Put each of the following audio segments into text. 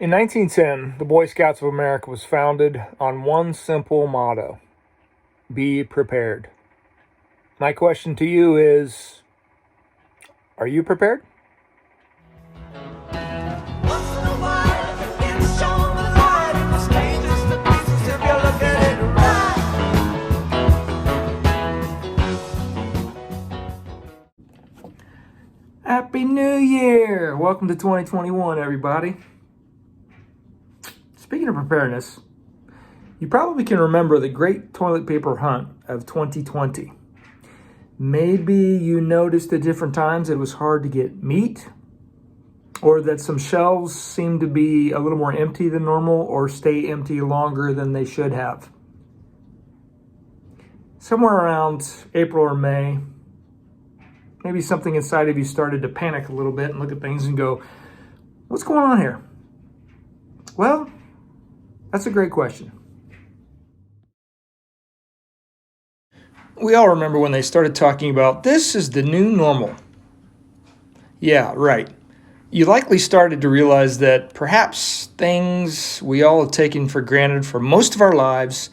In 1910, the Boy Scouts of America was founded on one simple motto: be prepared. My question to you is, are you prepared? Happy New Year! Welcome to 2021, everybody. Speaking of preparedness, you probably can remember the great toilet paper hunt of 2020. Maybe you noticed at different times it was hard to get meat, or that some shelves seemed to be a little more empty than normal or stay empty longer than they should have. Somewhere around April or May, maybe something inside of you started to panic a little bit and look at things and go, what's going on here? Well, that's a great question. We all remember when they started talking about this is the new normal. Yeah, right. You likely started to realize that perhaps things we all have taken for granted for most of our lives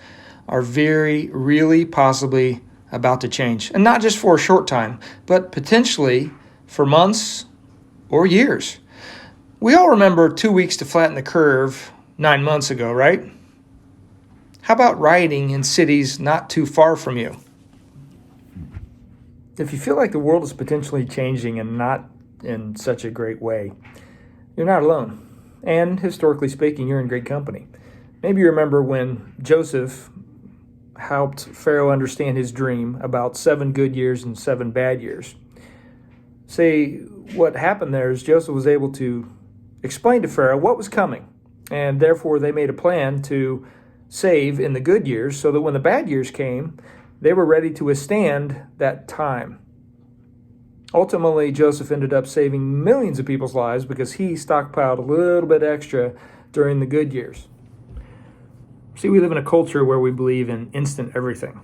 are really possibly about to change. And not just for a short time, but potentially for months or years. We all remember 2 weeks to flatten the curve 9 months ago, right? How about rioting in cities not too far from you? If you feel like the world is potentially changing and not in such a great way, you're not alone. And historically speaking, you're in great company. Maybe you remember when Joseph helped Pharaoh understand his dream about 7 good years and 7 bad years. See, what happened there is Joseph was able to explain to Pharaoh what was coming, and therefore they made a plan to save in the good years so that when the bad years came, they were ready to withstand that time. Ultimately, Joseph ended up saving millions of people's lives because he stockpiled a little bit extra during the good years. See, we live in a culture where we believe in instant everything.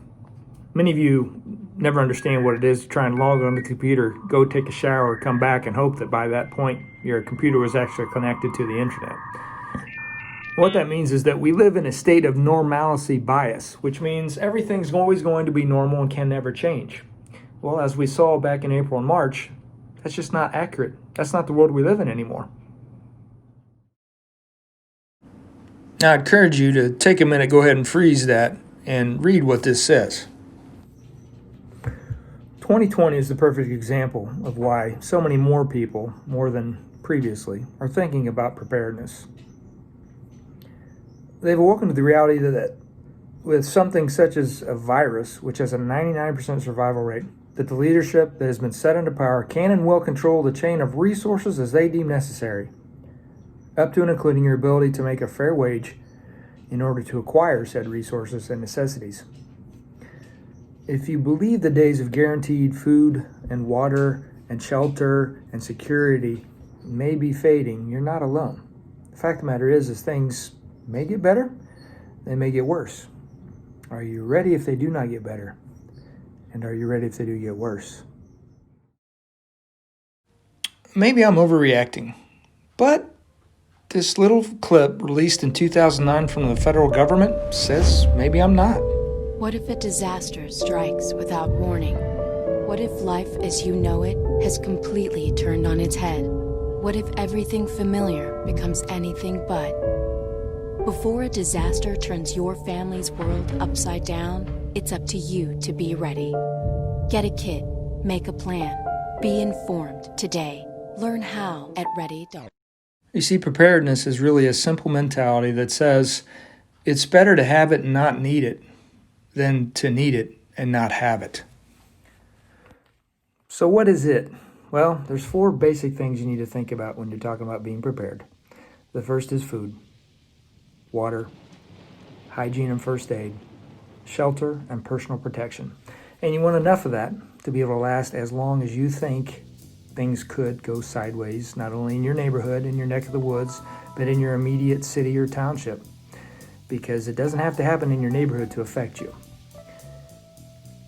Many of you never understand what it is to try and log on the computer, go take a shower, come back, and hope that by that point your computer was actually connected to the internet. What that means is that we live in a state of normalcy bias, which means everything's always going to be normal and can never change. Well, as we saw back in April and March, that's just not accurate. That's not the world we live in anymore. Now, I encourage you to take a minute, go ahead and freeze that, and read what this says. 2020 is the perfect example of why so many more people, more than previously, are thinking about preparedness. They've awoken to the reality that with something such as a virus, which has a 99% survival rate, that the leadership that has been set into power can and will control the chain of resources as they deem necessary, up to and including your ability to make a fair wage in order to acquire said resources and necessities. If you believe the days of guaranteed food and water and shelter and security may be fading, you're not alone. The fact of the matter is things may get better, they may get worse. Are you ready if they do not get better? And are you ready if they do get worse? Maybe I'm overreacting, but this little clip released in 2009 from the federal government says maybe I'm not. What if a disaster strikes without warning? What if life as you know it has completely turned on its head? What if everything familiar becomes anything but? Before a disaster turns your family's world upside down, it's up to you to be ready. Get a kit, make a plan, be informed today. Learn how at ready.org. You see, preparedness is really a simple mentality that says it's better to have it and not need it than to need it and not have it. So what is it? Well, there's 4 basic things you need to think about when you're talking about being prepared. The first is food, water, hygiene and first aid, shelter, and personal protection. And you want enough of that to be able to last as long as you think things could go sideways, not only in your neighborhood, in your neck of the woods, but in your immediate city or township. Because it doesn't have to happen in your neighborhood to affect you.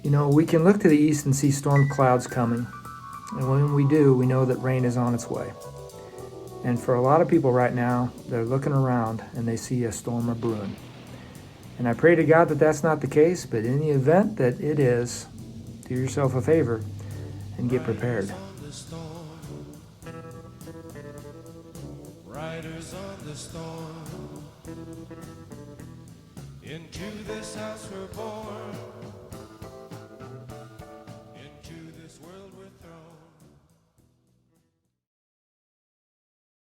You know, we can look to the east and see storm clouds coming. And when we do, we know that rain is on its way. And for a lot of people right now, they're looking around and they see a storm a brewing. And I pray to God that that's not the case, but in the event that it is, do yourself a favor and get prepared. Riders on the storm. Into this house we're born.